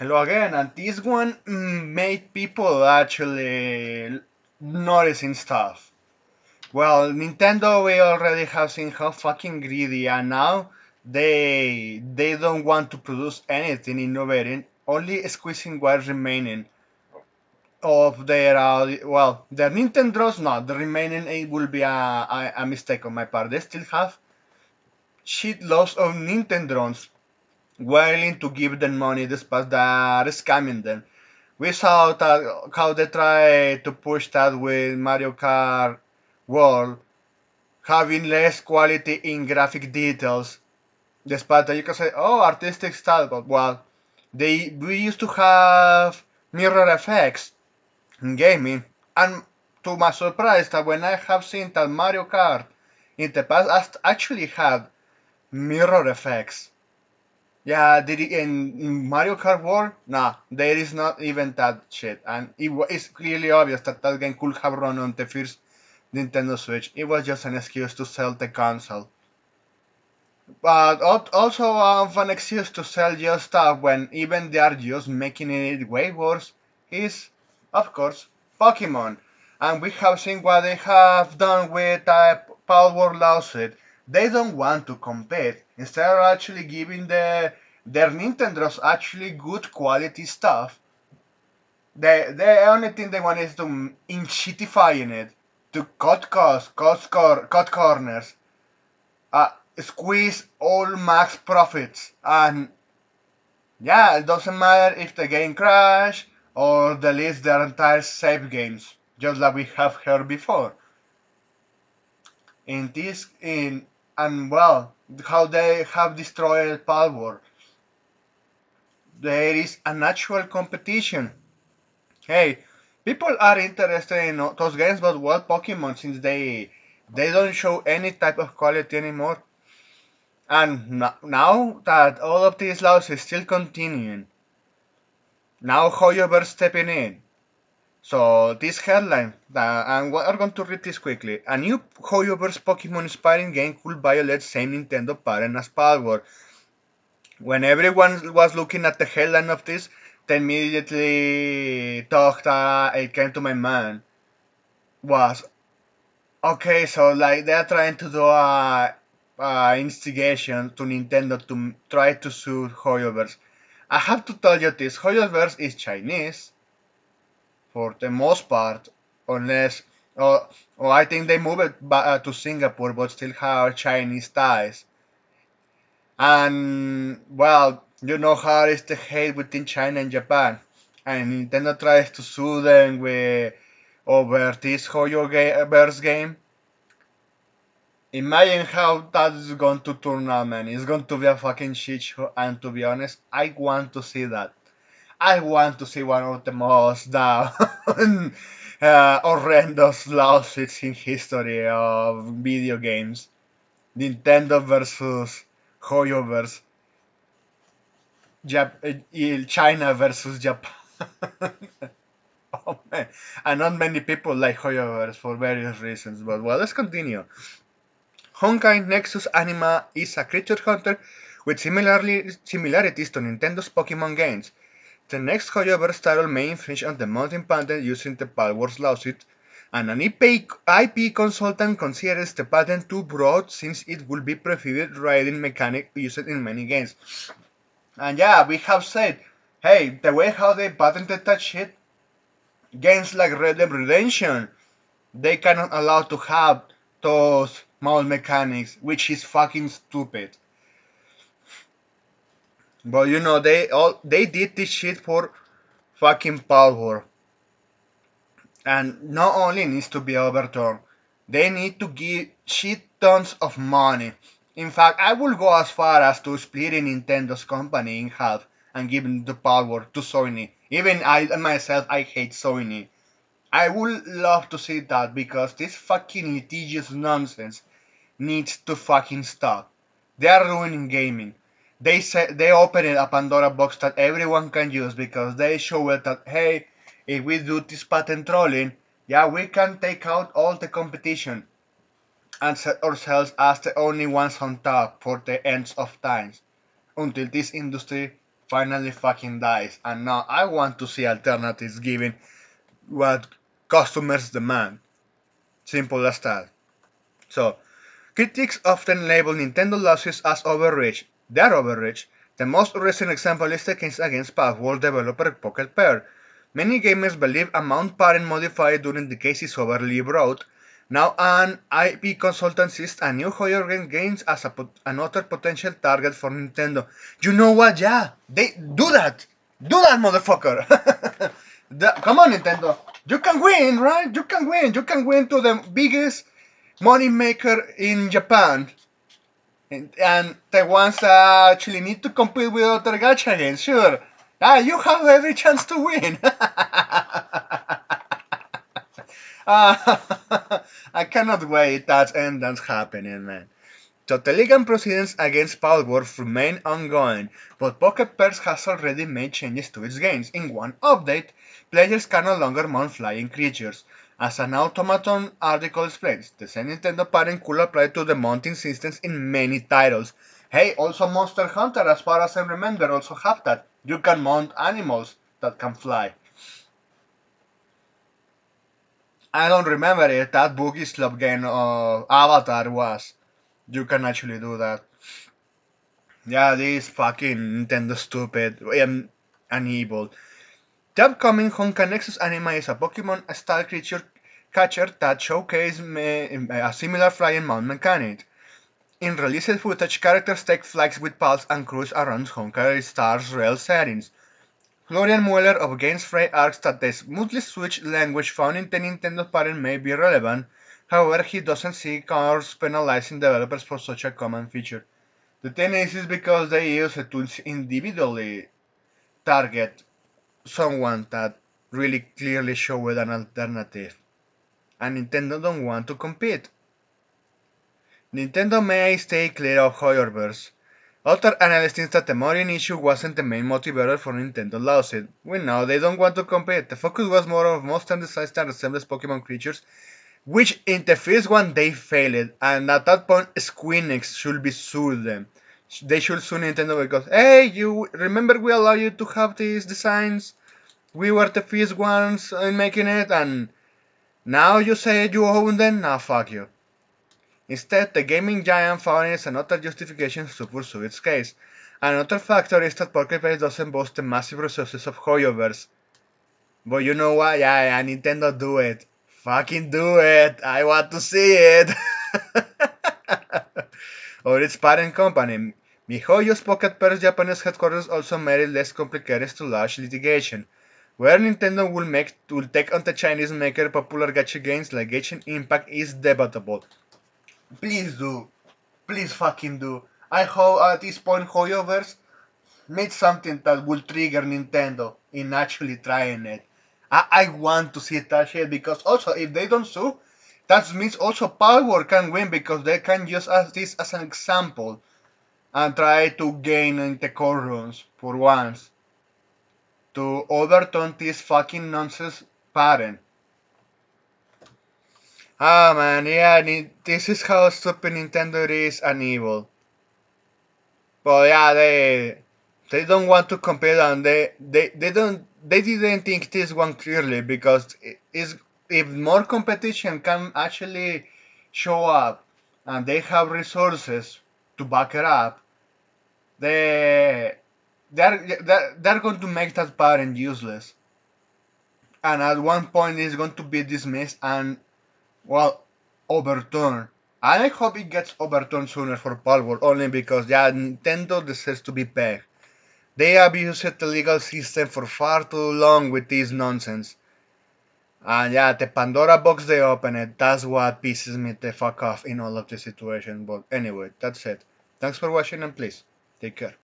Hello again, and this one made people actually noticing stuff. Well, Nintendo, we already have seen how fucking greedy, and now they don't want to produce anything innovating, only squeezing what remaining of their their Nintendos. Not the remaining. It will be a mistake on my part. They still have shitloads of Nintendros willing to give them money despite that scamming them. We saw that how they try to push that with Mario Kart World, having less quality in graphic details. Despite that you can say, oh, artistic style, but well, we used to have mirror effects in gaming, and to my surprise, that when I have seen that Mario Kart in the past actually had mirror effects. Yeah, did it in Mario Kart World? Nah, there is not even that shit, and it's clearly obvious that that game could have run on the first Nintendo Switch. It was just an excuse to sell the console, but also an excuse to sell your stuff when even they are just making it way worse. Is, of course, Pokemon, and we have seen what they have done with palworld lawsuit. They don't want to compete. Instead of actually giving their Nintendos actually good quality stuff, the only thing they want is to shitifying it, to cut costs, cut corners, uh, squeeze all max profits, and yeah, it doesn't matter if the game crash or deletes their entire save games, just like we have heard before. In this, in and well, how they have destroyed Palworld, there is an actual competition. Hey, people are interested in those games, but what Pokemon since they don't show any type of quality anymore. And now that all of these laws is still continuing, now Hoyoverse stepping in. So this headline, and we're going to read this quickly. A new Hoyoverse Pokemon inspiring game could violate same Nintendo patent as Palworld. When everyone was looking at the headline of this, they immediately thought it came to my mind was okay. So like they're trying to do a instigation to Nintendo to try to sue Hoyoverse. I have to tell you this: Hoyoverse is Chinese for the most part, unless I think they moved to Singapore, but still have Chinese ties. And well, you know how is the hate within China and Japan, and Nintendo tries to sue them with over this Hoyoverse game. Imagine how that is going to turn out, man. It's going to be a fucking shit show, and to be honest, I want to see that. I want to see one of the most down, horrendous lawsuits in history of video games. Nintendo versus Hoyoverse, China versus Japan. Oh man, and not many people like Hoyoverse for various reasons. But well, let's continue. Honkai Nexus Anima is a creature hunter with similarities to Nintendo's Pokemon games. The next Hoyoverse title may infringe on the mounting patent using the palworld lawsuit, and an IP consultant considers the patent too broad since it will be prohibit riding mechanic used in many games. And yeah, we have said, hey, the way how they patented that shit, games like Red Dead Redemption, they cannot allow to have those mount mechanics, which is fucking stupid. But you know, they did this shit for fucking power, and not only needs to be overturned, they need to give shit tons of money. In fact, I will go as far as to splitting Nintendo's company in half and giving the power to Sony. Even I myself, I hate Sony. I would love to see that because this fucking litigious nonsense needs to fucking stop. They are ruining gaming. They opened a Pandora box that everyone can use because they show it that hey, if we do this patent trolling, yeah, we can take out all the competition and set ourselves as the only ones on top for the ends of times until this industry finally fucking dies, and now I want to see alternatives given what customers demand. Simple as that. So, critics often label Nintendo losses as overreach. They are overreach. The most recent example is the case against palworld developer Pocket Pair. Many gamers believe a mount parent modified during the case is overly broad. Now an IP consultant sees a new Hoyoverse games as another potential target for Nintendo. You know what? Yeah, they do that. Do that, motherfucker. Come on, Nintendo. You can win, right? You can win. You can win to the biggest money maker in Japan. And the ones that actually need to compete with other gacha games, sure. You have every chance to win. I cannot wait that end that's happening, man. So the legal proceedings against palworld remain ongoing, but Pocket Pairs has already made changes to its games. In one update, players can no longer mount flying creatures. As an automaton article explains, the same Nintendo parent could apply to the mounting systems in many titles. Hey, also Monster Hunter, as far as I remember, also have that. You can mount animals that can fly. I don't remember if that Boogie Slop game Avatar was. You can actually do that. Yeah, this fucking Nintendo stupid and evil. The upcoming Honka Nexus anime is a Pokemon style creature catcher that showcases a similar flying mount mechanic. In released footage, characters take flights with pals and cruise around Honka Star's real settings. Florian Mueller of Games Frey argues that the smoothly switched language found in the Nintendo parent may be relevant. However, he doesn't see cars penalizing developers for such a common feature. The thing is because they use it to individually target someone that really clearly showed an alternative. And Nintendo don't want to compete. Nintendo may stay clear of Hoyoverse. Other analysts think that the modding issue wasn't the main motivator for Nintendo lawsuit. We know they don't want to compete. The focus was more on monster designs that resembles Pokemon creatures, which in the first one they failed, and at that point Squeenix should be sued them. They should sue Nintendo because, hey, you remember we allow you to have these designs? We were the first ones in making it, and now you say you own them? Nah, fuck you. Instead, the gaming giant found another justification to pursue its case. Another factor is that Pocket Pass doesn't boast the massive resources of Hoyoverse. But you know what? Yeah, Nintendo do it. Fucking do it. I want to see it. Or its parent company. MiHoYo's Pocket Pair's Japanese headquarters also made it less complicated to launch litigation. Where Nintendo will take on the Chinese maker popular gacha games like Genshin Impact is debatable. Please do. Please fucking do. I hope at this point Hoyoverse made something that will trigger Nintendo in actually trying it. I want to see that shit because also if they don't sue, that means also Power can win because they can use this as an example and try to gain in the courtrooms for once to overturn this fucking nonsense pattern. Ah man, yeah, this is how stupid Nintendo is and evil. But yeah, they don't want to compete and they didn't think this one clearly because if more competition can actually show up and they have resources to back it up, they they're going to make that parent useless. And at one point it's going to be dismissed and well overturned. I hope it gets overturned sooner for Palworld only because yeah Nintendo deserves to be pegged. They abused the legal system for far too long with this nonsense. And yeah, the Pandora box they opened, that's what pisses me the fuck off in all of the situation. But anyway, that's it. Thanks for watching and please, take care.